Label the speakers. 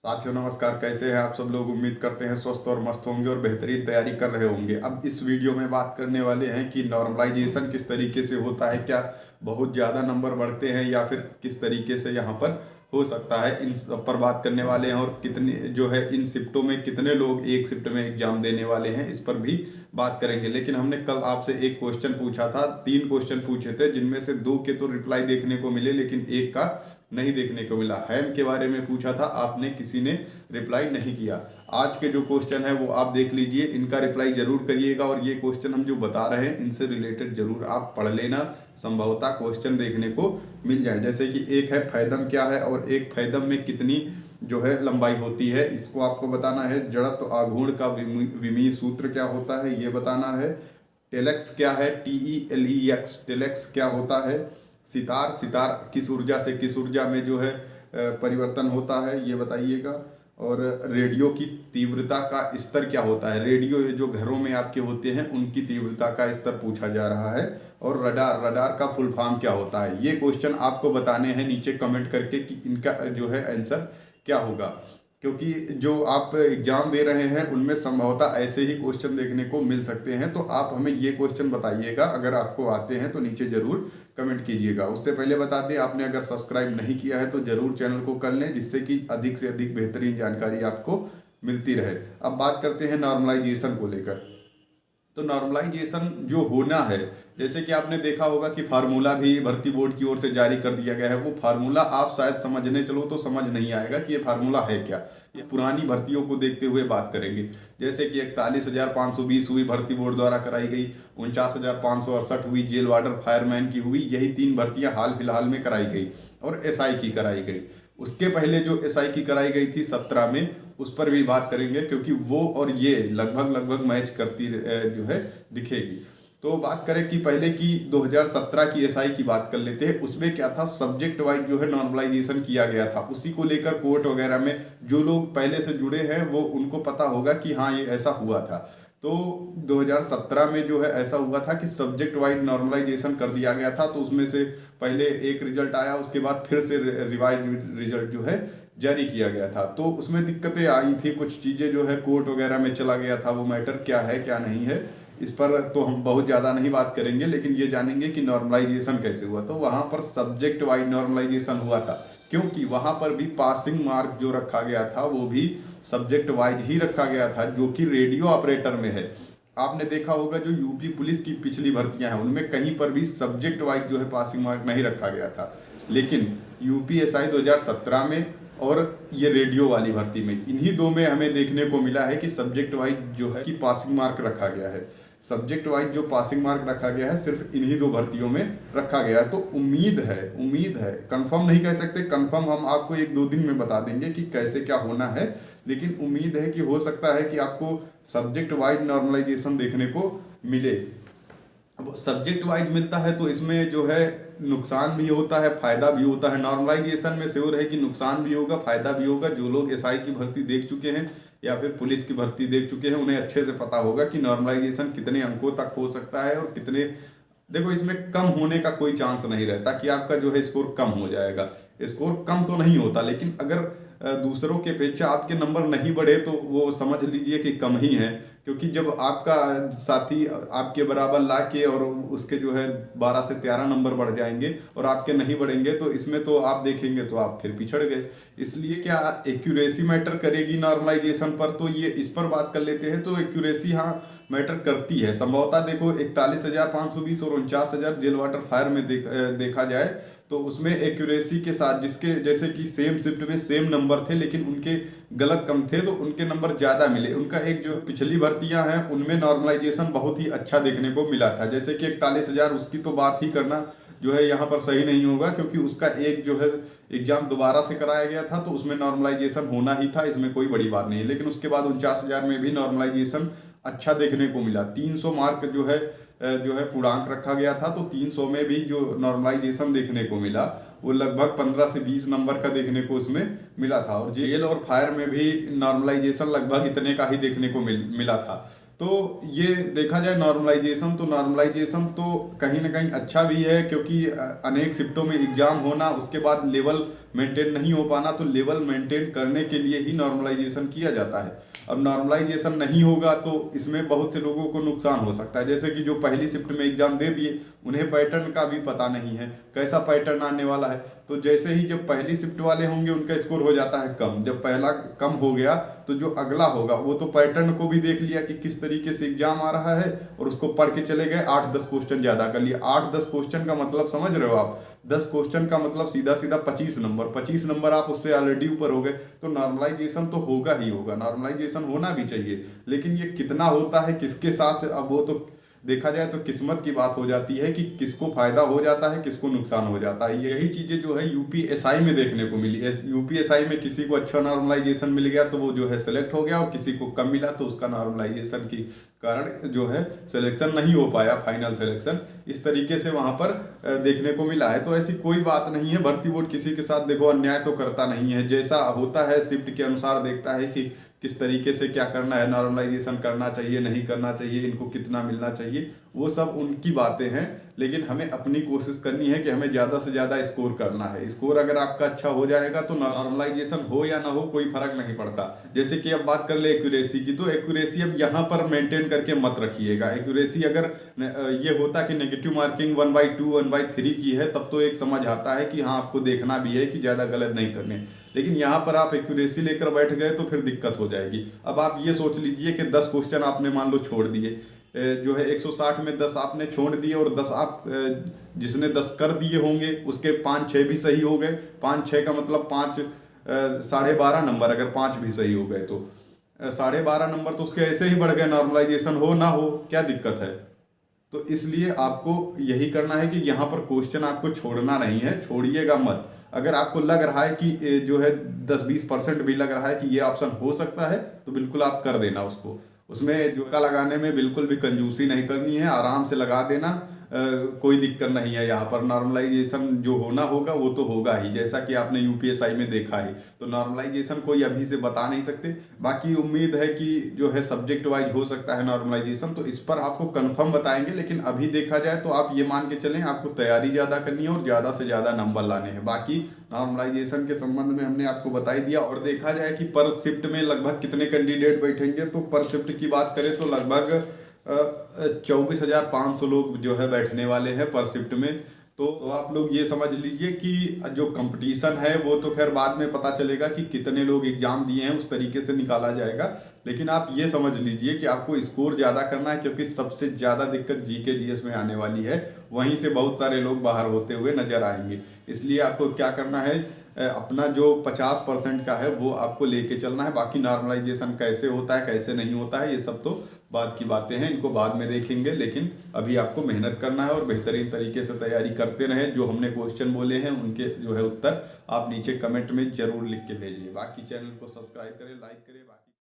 Speaker 1: साथियों नमस्कार। कैसे हैं आप सब लोग? उम्मीद करते हैं स्वस्थ और मस्त होंगे और बेहतरीन तैयारी कर रहे होंगे। अब इस वीडियो में बात करने वाले हैं कि नॉर्मलाइजेशन किस तरीके से होता है, क्या बहुत ज़्यादा नंबर बढ़ते हैं या फिर किस तरीके से यहाँ पर हो सकता है, इन सब पर बात करने वाले हैं। और कितने जो है इन शिफ्टों में कितने लोग एक शिफ्ट में एग्जाम देने वाले हैं, इस पर भी बात करेंगे। लेकिन हमने कल आपसे एक क्वेश्चन पूछा था, 3 क्वेश्चन पूछे थे, जिनमें से 2 के तो रिप्लाई देखने को मिले लेकिन एक का नहीं देखने को मिला। हैम के बारे में पूछा था, आपने किसी ने रिप्लाई नहीं किया। आज के जो क्वेश्चन है वो आप देख लीजिए, इनका रिप्लाई जरूर करिएगा। और ये क्वेश्चन हम जो बता रहे हैं इनसे रिलेटेड जरूर आप पढ़ लेना, संभवतः क्वेश्चन देखने को मिल जाए। जैसे कि एक है फैदम क्या है और एक फैदम में कितनी जो है लंबाई होती है, इसको आपको बताना है। जड़त्व आघूर्ण का विमीय सूत्र क्या होता है ये बताना है। टेलेक्स क्या है, TELEX, टेलेक्स क्या होता है। सितार, सितार किस ऊर्जा से किस ऊर्जा में जो है परिवर्तन होता है ये बताइएगा। और रेडियो की तीव्रता का स्तर क्या होता है, रेडियो जो घरों में आपके होते हैं उनकी तीव्रता का स्तर पूछा जा रहा है। और रडार, रडार का फुल फॉर्म क्या होता है, ये क्वेश्चन आपको बताने हैं नीचे कमेंट करके कि इनका जो है आंसर क्या होगा। क्योंकि जो आप एग्जाम दे रहे हैं उनमें संभवतः ऐसे ही क्वेश्चन देखने को मिल सकते हैं, तो आप हमें ये क्वेश्चन बताइएगा। अगर आपको आते हैं तो नीचे जरूर कमेंट कीजिएगा। उससे पहले बता दें, आपने अगर सब्सक्राइब नहीं किया है तो जरूर चैनल को कर लें, जिससे कि अधिक से अधिक बेहतरीन जानकारी आपको मिलती रहे। अब बात करते हैं नॉर्मलाइजेशन को लेकर। तो नॉर्मलाइजेशन जो होना है, जैसे कि आपने देखा होगा कि फार्मूला भी भर्ती बोर्ड की ओर से जारी कर दिया गया है। वो फार्मूला आप शायद समझने चलो तो समझ नहीं आएगा कि ये फार्मूला है क्या। ये पुरानी भर्तियों को देखते हुए बात करेंगे। जैसे कि 41,520 हुई भर्ती बोर्ड द्वारा कराई गई, 49,568 हुई जेल वार्डर फायरमैन की हुई। यही 3 भर्तियां हाल फिलहाल में कराई गई और SI की कराई गई। उसके पहले जो SI की कराई गई थी 17 में, उस पर भी बात करेंगे, क्योंकि वो और ये लगभग मैच करती जो है दिखेगी। तो बात करें कि पहले की 2017 की SI की बात कर लेते हैं। उसमें क्या था, सब्जेक्ट वाइज जो है नॉर्मलाइजेशन किया गया था। उसी को लेकर कोर्ट वगैरह में जो लोग पहले से जुड़े हैं वो उनको पता होगा कि हाँ ये ऐसा हुआ था। तो 2017 में जो है ऐसा हुआ था कि सब्जेक्ट वाइज नॉर्मलाइजेशन कर दिया गया था। तो उसमें से पहले एक रिजल्ट आया, उसके बाद फिर से रिवाइज रिजल्ट जो है जारी किया गया था। तो उसमें दिक्कतें आई थी, कुछ चीज़ें जो है कोर्ट वगैरह में चला गया था। वो मैटर क्या है क्या नहीं है इस पर तो हम बहुत ज़्यादा नहीं बात करेंगे, लेकिन ये जानेंगे कि नॉर्मलाइजेशन कैसे हुआ। तो वहाँ पर सब्जेक्ट वाइज नॉर्मलाइजेशन हुआ था, क्योंकि वहाँ पर भी पासिंग मार्क जो रखा गया था वो भी सब्जेक्ट वाइज ही रखा गया था, जो कि रेडियो ऑपरेटर में है। आपने देखा होगा जो यूपी पुलिस की पिछली भर्तियां हैं उनमें कहीं पर भी सब्जेक्ट वाइज जो है पासिंग मार्क नहीं रखा गया था, लेकिन UPSI 2017 में और ये रेडियो वाली भर्ती में, इन्हीं 2 में हमें देखने को मिला है कि सब्जेक्ट वाइज जो है कि पासिंग मार्क रखा गया है। सब्जेक्ट वाइज जो पासिंग मार्क रखा गया है सिर्फ इन्हीं 2 भर्तियों में रखा गया है। तो उम्मीद है, कंफर्म नहीं कह सकते, कंफर्म हम आपको 1-2 दिन में बता देंगे कि कैसे क्या होना है। लेकिन उम्मीद है कि हो सकता है कि आपको सब्जेक्ट वाइज नॉर्मलाइजेशन देखने को मिले। अब सब्जेक्ट वाइज मिलता है तो इसमें जो है नुकसान भी होता है, फायदा भी होता है। नॉर्मलाइजेशन में श्योर है कि नुकसान भी होगा, फायदा भी होगा। जो लोग SI की भर्ती देख चुके हैं या फिर पुलिस की भर्ती देख चुके हैं उन्हें अच्छे से पता होगा कि नॉर्मलाइजेशन कितने अंकों तक हो सकता है और कितने। देखो, इसमें कम होने का कोई चांस नहीं रहता कि आपका जो है स्कोर कम हो जाएगा। स्कोर कम तो नहीं होता, लेकिन अगर दूसरों के अपेक्षा आपके नंबर नहीं बढ़े तो वो समझ लीजिए कि कम ही है। क्योंकि जब आपका साथी आपके बराबर ला के और उसके जो है 12 से 13 नंबर बढ़ जाएंगे और आपके नहीं बढ़ेंगे, तो इसमें तो आप देखेंगे तो आप फिर पिछड़ गए। इसलिए क्या एक्यूरेसी मैटर करेगी नॉर्मलाइजेशन पर, तो ये इस पर बात कर लेते हैं। तो एक्यूरेसी हाँ मैटर करती है संभवतः। देखो 41,520 और 49,000 जेल वाटर फायर में देखा जाए तो उसमें एक्यूरेसी के साथ, जिसके जैसे कि सेम शिफ्ट में सेम नंबर थे लेकिन उनके गलत कम थे तो उनके नंबर ज़्यादा मिले। उनका एक जो पिछली भर्तियां हैं उनमें नॉर्मलाइजेशन बहुत ही अच्छा देखने को मिला था। जैसे कि 41,000, उसकी तो बात ही करना जो है यहाँ पर सही नहीं होगा, क्योंकि उसका एक जो है एग्जाम दोबारा से कराया गया था तो उसमें नॉर्मलाइजेशन होना ही था, इसमें कोई बड़ी बात नहीं। लेकिन उसके बाद 49,000 में भी नॉर्मलाइजेशन अच्छा देखने को मिला। 300 मार्क जो है पूर्णांक रखा गया था, तो 300 में भी जो नॉर्मलाइजेशन देखने को मिला वो लगभग 15 से 20 नंबर का देखने को उसमें मिला था। और जेल और फायर में भी नॉर्मलाइजेशन लगभग इतने का ही देखने को मिला था। तो ये देखा जाए नॉर्मलाइजेशन, तो नॉर्मलाइजेशन तो कहीं ना कहीं अच्छा भी है, क्योंकि अनेक शिफ्टों में एग्जाम होना, उसके बाद लेवल मेंटेन नहीं हो पाना, तो लेवल मेंटेन करने के लिए ही नॉर्मलाइजेशन किया जाता है। अब नॉर्मलाइजेशन नहीं होगा तो इसमें बहुत से लोगों को नुकसान हो सकता है, जैसे कि जो पहली शिफ्ट में एग्जाम दे दिए उन्हें पैटर्न का भी पता नहीं है कैसा पैटर्न आने वाला है। तो जैसे ही जब पहली शिफ्ट वाले होंगे उनका स्कोर हो जाता है कम, जब पहला कम हो गया तो जो अगला होगा वो तो पैटर्न को भी देख लिया कि किस तरीके से एग्जाम आ रहा है और उसको पढ़ के चले गए, 8-10 क्वेश्चन ज़्यादा कर लिए। 8-10 क्वेश्चन का मतलब समझ रहे हो आप, 10 क्वेश्चन का मतलब सीधा सीधा 25 नंबर, 25 नंबर आप उससे ऑलरेडी ऊपर हो गए। तो नॉर्मलाइजेशन तो होगा ही होगा, नॉर्मलाइजेशन होना भी चाहिए, लेकिन ये कितना होता है किसके साथ, अब वो तो देखा जाए तो किस्मत की बात हो जाती है कि किसको फायदा हो जाता है किसको नुकसान हो जाता है। यही चीज़ें जो है यूपीएसआई में देखने को मिली। यूपीएसआई में किसी को अच्छा नॉर्मलाइजेशन मिल गया तो वो जो है सेलेक्ट हो गया, और किसी को कम मिला तो उसका नॉर्मलाइजेशन की कारण जो है सिलेक्शन नहीं हो पाया, फाइनल सिलेक्शन इस तरीके से वहाँ पर देखने को मिला है। तो ऐसी कोई बात नहीं है, भर्ती बोर्ड किसी के साथ देखो अन्याय तो करता नहीं है, जैसा होता है शिफ्ट के अनुसार देखता है कि किस तरीके से क्या करना है, नॉर्मलाइजेशन करना चाहिए नहीं करना चाहिए, इनको कितना मिलना चाहिए, वो सब उनकी बातें हैं। लेकिन हमें अपनी कोशिश करनी है कि हमें ज़्यादा से ज़्यादा स्कोर करना है। स्कोर अगर आपका अच्छा हो जाएगा तो नॉर्मलाइजेशन हो या ना हो कोई फर्क नहीं पड़ता। जैसे कि अब बात कर ले एक्यूरेसी की, तो एक्यूरेसी अब यहाँ पर मेंटेन करके मत रखिएगा। एक्यूरेसी अगर ये होता कि नेगेटिव मार्किंग 1/2 1/3 की है तब तो एक समझ आता है कि हाँ आपको देखना भी है कि ज़्यादा गलत नहीं करने, लेकिन यहाँ पर आप एक्यूरेसी लेकर बैठ गए तो फिर दिक्कत हो जाएगी। अब आप ये सोच लीजिए कि 10 क्वेश्चन आपने मान लो छोड़ दिए, जो है 160 में 10 आपने छोड़ दिए और 10 आप जिसने 10 कर दिए होंगे उसके 5-6 भी सही हो गए। 5-6 का मतलब 5 12.5 नंबर, अगर 5 भी सही हो गए तो 12.5 नंबर तो उसके ऐसे ही बढ़ गए, नॉर्मलाइजेशन हो ना हो क्या दिक्कत है। तो इसलिए आपको यही करना है कि यहाँ पर क्वेश्चन आपको छोड़ना नहीं है, छोड़िएगा मत। अगर आपको लग रहा है कि जो है 10-20% भी लग रहा है कि ये ऑप्शन हो सकता है तो बिल्कुल आप कर देना उसको। उसमें जो का लगाने में बिल्कुल भी कंजूसी नहीं करनी है, आराम से लगा देना, कोई दिक्कत नहीं है। यहाँ पर नॉर्मलाइजेशन जो होना होगा वो तो होगा ही, जैसा कि आपने यूपीएसआई में देखा है। तो नॉर्मलाइजेशन कोई अभी से बता नहीं सकते, बाकी उम्मीद है कि जो है सब्जेक्ट वाइज हो सकता है नॉर्मलाइजेशन, तो इस पर आपको कंफर्म बताएंगे। लेकिन अभी देखा जाए तो आप ये मान के चलें आपको तैयारी ज़्यादा करनी है और ज़्यादा से ज़्यादा नंबर लाने हैं। बाकी नॉर्मलाइजेशन के संबंध में हमने आपको बता ही दिया। और देखा जाए कि पर शिफ्ट में लगभग कितने कैंडिडेट बैठेंगे, तो पर शिफ्ट की बात करें तो लगभग 24,500 लोग जो है बैठने वाले हैं पर शिफ्ट में। तो आप लोग ये समझ लीजिए कि जो कंपटीशन है वो तो खैर बाद में पता चलेगा कि कितने लोग एग्जाम दिए हैं, उस तरीके से निकाला जाएगा। लेकिन आप ये समझ लीजिए कि आपको स्कोर ज़्यादा करना है, क्योंकि सबसे ज़्यादा दिक्कत जीके जीएस में आने वाली है, वहीं से बहुत सारे लोग बाहर होते हुए नजर आएंगे। इसलिए आपको क्या करना है, अपना जो 50% का है वो आपको लेके चलना है। बाकी नॉर्मलाइजेशन कैसे होता है कैसे नहीं होता है ये सब तो बाद की बातें हैं, इनको बाद में देखेंगे। लेकिन अभी आपको मेहनत करना है और बेहतरीन तरीके से तैयारी करते रहें। जो हमने क्वेश्चन बोले हैं उनके जो है उत्तर आप नीचे कमेंट में जरूर लिख के भेजिए। बाकी चैनल को सब्सक्राइब करें, लाइक करें।